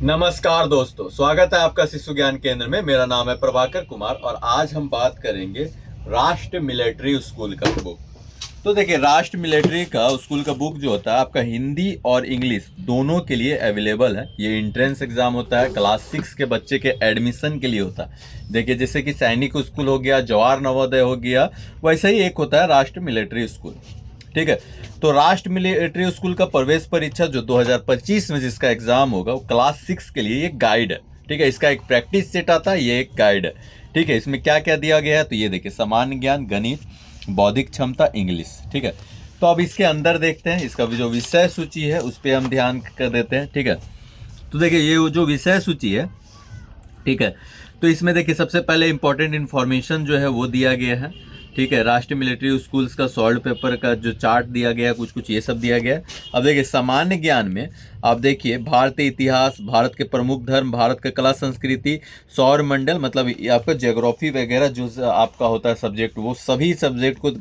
नमस्कार दोस्तों, स्वागत है आपका शिशु ज्ञान केंद्र में। मेरा नाम है प्रभाकर कुमार और आज हम बात करेंगे राष्ट्र मिलिट्री स्कूल का बुक। तो देखिए, राष्ट्र मिलिट्री का स्कूल का बुक जो होता है आपका हिंदी और इंग्लिश दोनों के लिए अवेलेबल है। ये एंट्रेंस एग्जाम होता है, क्लास 6 के बच्चे के एडमिशन के लिए होता है। देखिए, जैसे कि सैनिक स्कूल हो गया, जवाहर नवोदय हो गया, वैसे ही एक होता है राष्ट्र मिलिट्री स्कूल। ठीक है, तो राष्ट्र मिलिट्री स्कूल का प्रवेश परीक्षा जो 2025 में जिसका एग्जाम होगा वो क्लास 6 के लिए एक गाइड है। ठीक है, इसका एक प्रैक्टिस सेट आता है, ये एक गाइड है। ठीक है, इसमें क्या क्या दिया गया है तो ये देखिए, सामान्य ज्ञान, गणित, बौद्धिक क्षमता, इंग्लिश। ठीक है, तो अब इसके अंदर देखते हैं, इसका जो विषय सूची है उस पर हम ध्यान कर देते हैं। ठीक है, तो देखिए ये जो विषय सूची है, ठीक है, तो इसमें देखिए सबसे पहले इंपॉर्टेंट इन्फॉर्मेशन जो है वो दिया गया है। ठीक है, राष्ट्रीय मिलिट्री स्कूल्स का सॉल्व पेपर का जो चार्ट दिया गया है, कुछ कुछ ये सब दिया गया है। अब देखिए सामान्य ज्ञान में आप देखिए भारतीय इतिहास, भारत के प्रमुख धर्म, भारत का कला संस्कृति, सौर मंडल, मतलब आपका ज्योग्राफी वगैरह जो आपका होता है सब्जेक्ट, वो सभी सब्जेक्ट को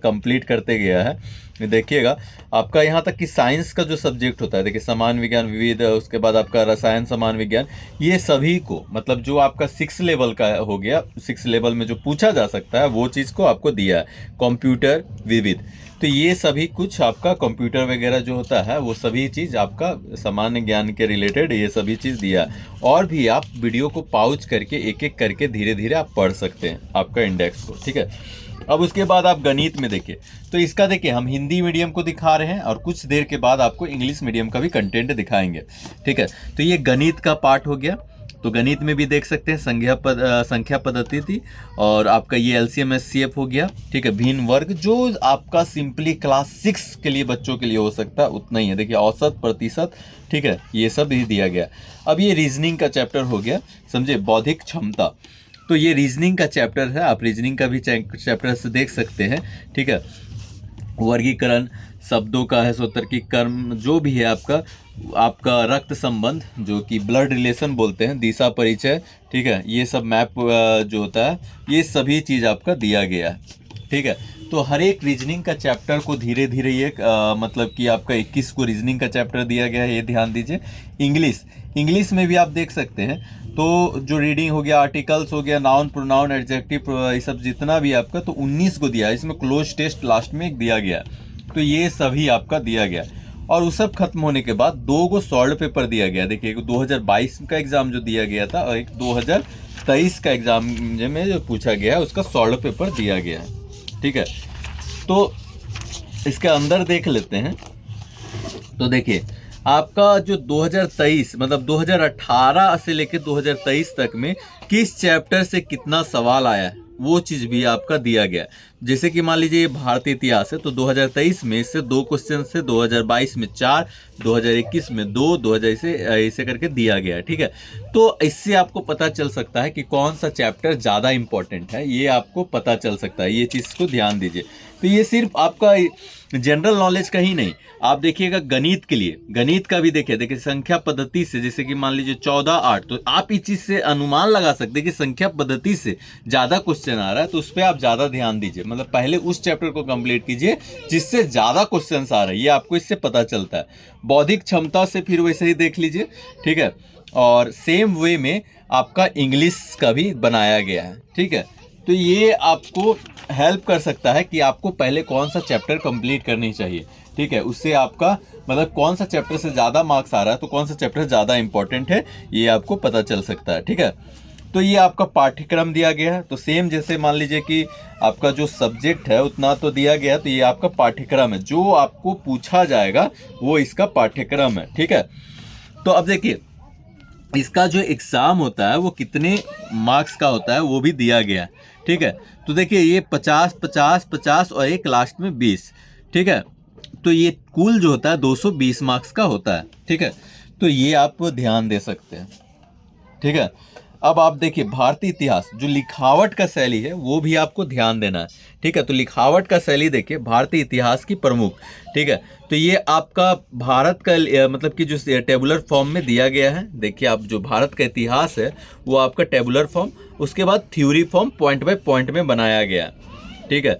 कंप्लीट करते गया है। देखिएगा आपका यहाँ तक कि साइंस का जो सब्जेक्ट होता है, देखिए सामान्य विज्ञान, विविध, उसके बाद आपका रसायन, सामान्य विज्ञान, ये सभी को मतलब जो आपका 6 लेवल का हो गया, 6 लेवल में जो पूछा जा सकता है वो चीज़ को आपको दिया है। कंप्यूटर, विविध, तो ये सभी कुछ आपका कंप्यूटर वगैरह जो होता है वो सभी चीज़ आपका सामान्य ज्ञान के रिलेटेड ये सभी चीज़ दिया है। और भी आप वीडियो को पॉज करके एक एक करके धीरे धीरे आप पढ़ सकते हैं आपका इंडेक्स को। ठीक है, अब उसके बाद आप गणित में देखिए, तो इसका देखिए हम हिंदी मीडियम को दिखा रहे हैं और कुछ देर के बाद आपको इंग्लिश मीडियम का भी कंटेंट दिखाएंगे। ठीक है, तो ये गणित का पार्ट हो गया। तो गणित में भी देख सकते हैं संख्या पद्धति थी, और आपका ये एलसीएम एचसीएफ हो गया। ठीक है, भिन्न वर्ग जो आपका सिंपली क्लास 6 के लिए बच्चों के लिए हो सकता है उतना ही है। देखिए औसत, प्रतिशत, ठीक है, ये सब ही दिया गया। अब ये रीजनिंग का चैप्टर हो गया, समझे, बौद्धिक क्षमता, तो ये रीजनिंग का चैप्टर है, आप रीजनिंग का भी चैप्टर से देख सकते हैं। ठीक है, वर्गीकरण, शब्दों का है, सौतर्किक कर्म, जो भी है आपका रक्त संबंध जो कि ब्लड रिलेशन बोलते हैं, दिशा परिचय, ठीक है, ये सब मैप जो होता है ये सभी चीज़ आपका दिया गया है। ठीक है, तो हर एक रीजनिंग का चैप्टर को धीरे धीरे ये मतलब कि आपका 21 को रीजनिंग का चैप्टर दिया गया है, ये ध्यान दीजिए। इंग्लिश में भी आप देख सकते हैं, तो जो रीडिंग हो गया, आर्टिकल्स हो गया, नाउन, प्रोनाउन, एडजेक्टिव, ये सब जितना भी आपका, तो 19 को दिया है। इसमें क्लोज टेस्ट लास्ट में एक दिया गया, तो ये सभी आपका दिया गया। और उस सब खत्म होने के बाद 2 को सॉल्व पेपर दिया गया। देखिए एक 2022 का एग्जाम जो दिया गया था और एक 2023 का एग्जाम में जो पूछा गया है उसका सॉल्व पेपर दिया गया है। ठीक है, तो इसके अंदर देख लेते हैं। तो देखिए आपका जो 2023 मतलब 2018 से लेकर 2023 तक में किस चैप्टर से कितना सवाल आया है वो चीज़ भी आपका दिया गया। जैसे कि मान लीजिए ये भारतीय इतिहास है, तो 2023 में इससे 2 क्वेश्चन से, 2022 में 4, 2021 में 2, 2000 से ऐसे करके दिया गया है। ठीक है, तो इससे आपको पता चल सकता है कि कौन सा चैप्टर ज़्यादा इंपॉर्टेंट है, ये आपको पता चल सकता है, ये चीज़ को ध्यान दीजिए। तो ये सिर्फ आपका जनरल नॉलेज का ही नहीं, आप देखिएगा गणित के लिए, गणित का भी देखिए संख्या पद्धति से, जैसे कि मान लीजिए 14-8, तो आप इस चीज़ से अनुमान लगा सकते हैं कि संख्या पद्धति से ज़्यादा क्वेश्चन आ रहा है, तो उस पर आप ज़्यादा ध्यान दीजिए। मतलब पहले उस चैप्टर को कंप्लीट कीजिए जिससे ज़्यादा क्वेश्चन आ रहे हैं, ये आपको इससे पता चलता है। बौद्धिक क्षमता से फिर वैसे ही देख लीजिए। ठीक है, और सेम वे में आपका इंग्लिश का भी बनाया गया है। ठीक है, तो ये आपको हेल्प कर सकता है कि आपको पहले कौन सा चैप्टर कंप्लीट करनी चाहिए। ठीक है, उससे आपका मतलब कौन सा चैप्टर से ज़्यादा मार्क्स आ रहा है, तो कौन सा चैप्टर ज़्यादा इंपॉर्टेंट है, ये आपको पता चल सकता है। ठीक है, तो ये आपका पाठ्यक्रम दिया गया है, तो सेम जैसे मान लीजिए कि आपका जो सब्जेक्ट है उतना तो दिया गया, तो ये आपका पाठ्यक्रम है, जो आपको पूछा जाएगा वो इसका पाठ्यक्रम है। ठीक है, तो अब देखिए इसका जो एग्ज़ाम होता है वो कितने मार्क्स का होता है वो भी दिया गया है। ठीक है, तो देखिए ये 50, 50, 50 और एक लास्ट में 20। ठीक है, तो ये कुल जो होता है 220 मार्क्स का होता है। ठीक है, तो ये आप ध्यान दे सकते हैं। ठीक है, अब आप देखिए भारतीय इतिहास, जो लिखावट का शैली है वो भी आपको ध्यान देना है। ठीक है, तो लिखावट का शैली देखिए भारतीय इतिहास की प्रमुख। ठीक है, तो ये आपका भारत का मतलब कि जो टेबुलर फॉर्म में दिया गया है। देखिए आप जो भारत का इतिहास है वो आपका टेबुलर फॉर्म, उसके बाद theory form point by point में बनाया गया। ठीक है,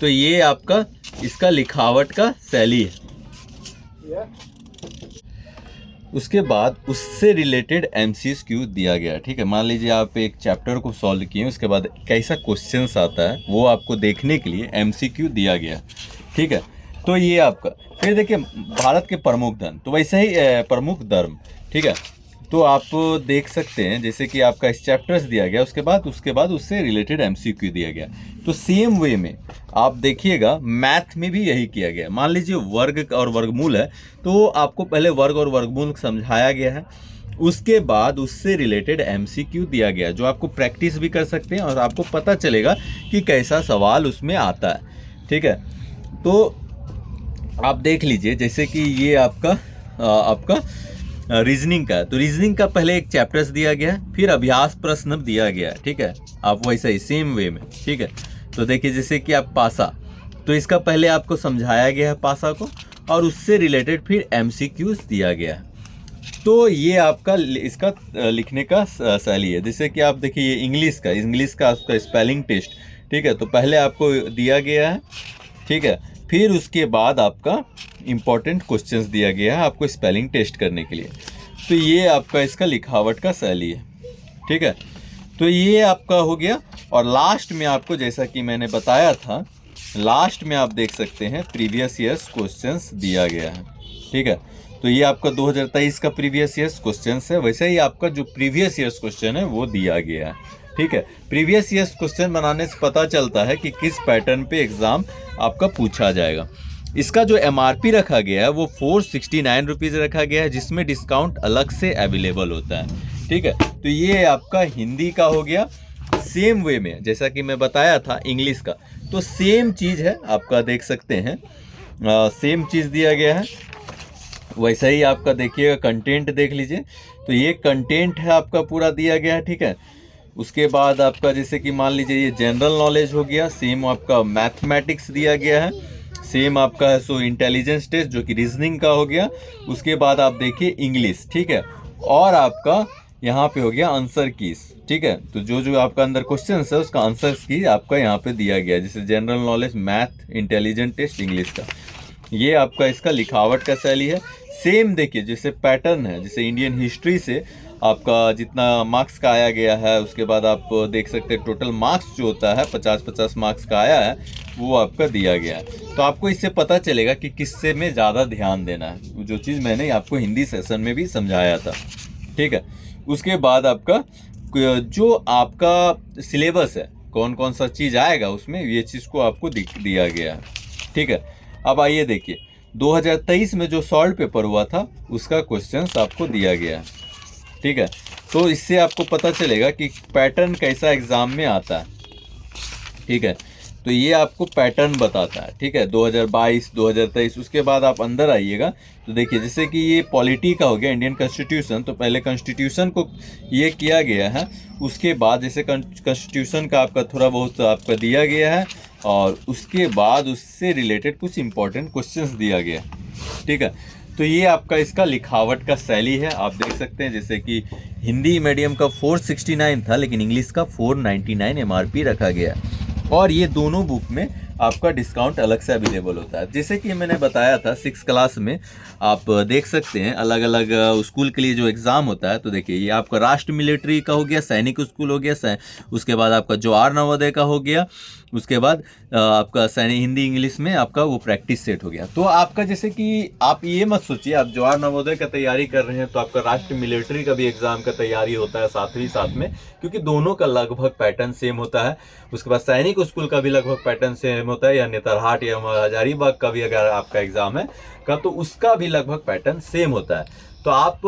तो ये आपका इसका लिखावट का शैली है। उसके बाद उससे रिलेटेड MCQ दिया गया। ठीक है, मान लीजिए आप एक चैप्टर को सॉल्व किए, उसके बाद कैसा क्वेश्चंस आता है वो आपको देखने के लिए MCQ दिया गया। ठीक है, तो ये आपका। फिर देखिए भारत के प्रमुख धन, तो वैसे ही प्रमुख धर्म। ठीक है, तो आप देख सकते हैं जैसे कि आपका इस चैप्टर्स दिया गया, उसके बाद उससे रिलेटेड MCQ दिया गया। तो सेम वे में आप देखिएगा मैथ में भी यही किया गया। मान लीजिए वर्ग और वर्गमूल है, तो आपको पहले वर्ग और वर्गमूल समझाया गया है, उसके बाद उससे रिलेटेड MCQ दिया गया, जो आपको प्रैक्टिस भी कर सकते हैं और आपको पता चलेगा कि कैसा सवाल उसमें आता है। ठीक है, तो आप देख लीजिए जैसे कि ये आपका रीजनिंग का है, तो रीजनिंग का पहले एक चैप्टर्स दिया गया है, फिर अभ्यास प्रश्न दिया गया है। ठीक है, आप वैसा ही सेम वे में। ठीक है, तो देखिए जैसे कि आप पासा, तो इसका पहले आपको समझाया गया है पासा को, और उससे रिलेटेड फिर MCQs दिया गया है। तो ये आपका इसका लिखने का शैली है। जैसे कि आप देखिए ये इंग्लिश का आपका स्पेलिंग टेस्ट। ठीक है, तो पहले आपको दिया गया है। ठीक है, फिर उसके बाद आपका इम्पॉर्टेंट क्वेश्चंस दिया गया है आपको स्पेलिंग टेस्ट करने के लिए। तो ये आपका इसका लिखावट का शैली है। ठीक है, तो ये आपका हो गया। और लास्ट में आपको जैसा कि मैंने बताया था, लास्ट में आप देख सकते हैं प्रीवियस ईयर्स क्वेश्चंस दिया गया है। ठीक है, तो ये आपका 2023 का प्रीवियस ईयर्स क्वेश्चंस है, वैसे ही आपका जो प्रीवियस ईयर्स क्वेश्चन है वो दिया गया है। ठीक है, प्रीवियस ईयर्स क्वेश्चन बनाने से पता चलता है कि किस पैटर्न पे एग्ज़ाम आपका पूछा जाएगा। इसका जो MRP रखा गया है वो 469 रुपीज़ रखा गया है, जिसमें डिस्काउंट अलग से अवेलेबल होता है। ठीक है, तो ये आपका हिंदी का हो गया। सेम वे में जैसा कि मैं बताया था इंग्लिश का, तो सेम चीज़ है, आपका देख सकते हैं सेम चीज़ दिया गया है। वैसा ही आपका देखिएगा कंटेंट देख लीजिए, तो ये कंटेंट है आपका पूरा दिया गया है। ठीक है, उसके बाद आपका जैसे कि मान लीजिए ये जनरल नॉलेज हो गया, सेम आपका मैथमेटिक्स दिया गया है, सेम आपका है सो इंटेलिजेंस टेस्ट जो कि रीजनिंग का हो गया। उसके बाद आप देखिए इंग्लिश। ठीक है, और आपका यहाँ पे हो गया आंसर कीज। ठीक है, तो जो आपका अंदर क्वेश्चन है उसका आंसर की आपका यहाँ पे दिया गया है, जैसे general knowledge, math, intelligent test, English का। ये आपका इसका लिखावट का शैली है। सेम देखिए जैसे पैटर्न है, जैसे इंडियन हिस्ट्री से आपका जितना मार्क्स का आया गया है, उसके बाद आप देख सकते हैं टोटल मार्क्स जो होता है 50-50 मार्क्स का आया है, वो आपका दिया गया है। तो आपको इससे पता चलेगा कि किससे में ज़्यादा ध्यान देना है, जो चीज़ मैंने आपको हिंदी सेशन में भी समझाया था। ठीक है, उसके बाद आपका जो आपका सिलेबस है, कौन कौन सा चीज़ आएगा उसमें, ये चीज़ को आपको दिया गया है। ठीक है, अब आइए देखिए 2023 में जो सॉल्व पेपर हुआ था उसका क्वेश्चंस आपको दिया गया है। ठीक है, तो इससे आपको पता चलेगा कि पैटर्न कैसा एग्ज़ाम में आता है। ठीक है, तो ये आपको पैटर्न बताता है। ठीक है, 2022, 2023। उसके बाद आप अंदर आइएगा तो देखिए जैसे कि ये पॉलिटी का हो गया, इंडियन कॉन्स्टिट्यूशन, तो पहले कॉन्स्टिट्यूशन को ये किया गया है, उसके बाद जैसे कॉन्स्टिट्यूशन का आपका थोड़ा बहुत आपका दिया गया है, और उसके बाद उससे रिलेटेड कुछ इंपॉर्टेंट क्वेश्चंस दिया गया है। ठीक है, तो ये आपका इसका लिखावट का शैली है। आप देख सकते हैं जैसे कि हिंदी मीडियम का 469 था, लेकिन इंग्लिश का 499 MRP रखा गया, और ये दोनों बुक में आपका डिस्काउंट अलग से अवेलेबल होता है। जैसे कि मैंने बताया था 6 क्लास में आप देख सकते हैं अलग अलग स्कूल के लिए जो एग्ज़ाम होता है। तो देखिए ये आपका राष्ट्र मिलिट्री का हो गया, सैनिक स्कूल हो गया, उसके बाद आपका जवाहर नवोदय का हो गया, उसके बाद आपका सैनिक हिंदी इंग्लिश में आपका वो प्रैक्टिस सेट हो गया। तो आपका जैसे कि आप ये मत सोचिए आप जवाहर नवोदय का तैयारी कर रहे हैं तो आपका राष्ट्र मिलिट्री का भी एग्ज़ाम का तैयारी होता है साथ में, क्योंकि दोनों का लगभग पैटर्न सेम होता है। उसके बाद सैनिक स्कूल का भी लगभग पैटर्न सेम होता है, या नेतरहाट या हजारीबाग का भी अगर आपका एग्ज़ाम है तो उसका भी लगभग पैटर्न सेम होता है। तो आप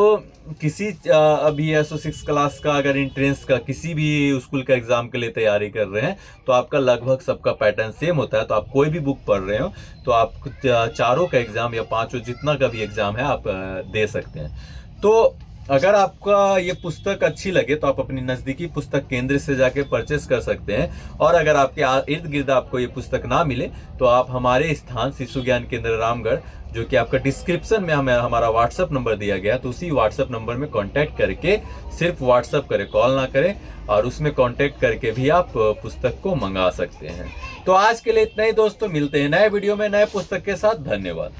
किसी अभी ऐसा 6 क्लास का अगर एंट्रेंस का किसी भी स्कूल का एग्ज़ाम के लिए तैयारी कर रहे हैं तो आपका लगभग सबका पैटर्न सेम होता है। तो आप कोई भी बुक पढ़ रहे हो तो आप चारों का एग्ज़ाम या पांचों जितना का भी एग्ज़ाम है आप दे सकते हैं। तो अगर आपका ये पुस्तक अच्छी लगे तो आप अपनी नज़दीकी पुस्तक केंद्र से जाके परचेस कर सकते हैं, और अगर आपके इर्द गिर्द आपको ये पुस्तक ना मिले तो आप हमारे स्थान शिशु ज्ञान केंद्र रामगढ़, जो कि आपका डिस्क्रिप्शन में हमें हमारा व्हाट्सअप नंबर दिया गया, तो उसी व्हाट्सअप नंबर में कांटेक्ट करके सिर्फ व्हाट्सअप करें, कॉल ना करें, और उसमें कांटेक्ट करके भी आप पुस्तक को मंगा सकते हैं। तो आज के लिए इतना ही दोस्तों, मिलते हैं नए वीडियो में नए पुस्तक के साथ। धन्यवाद।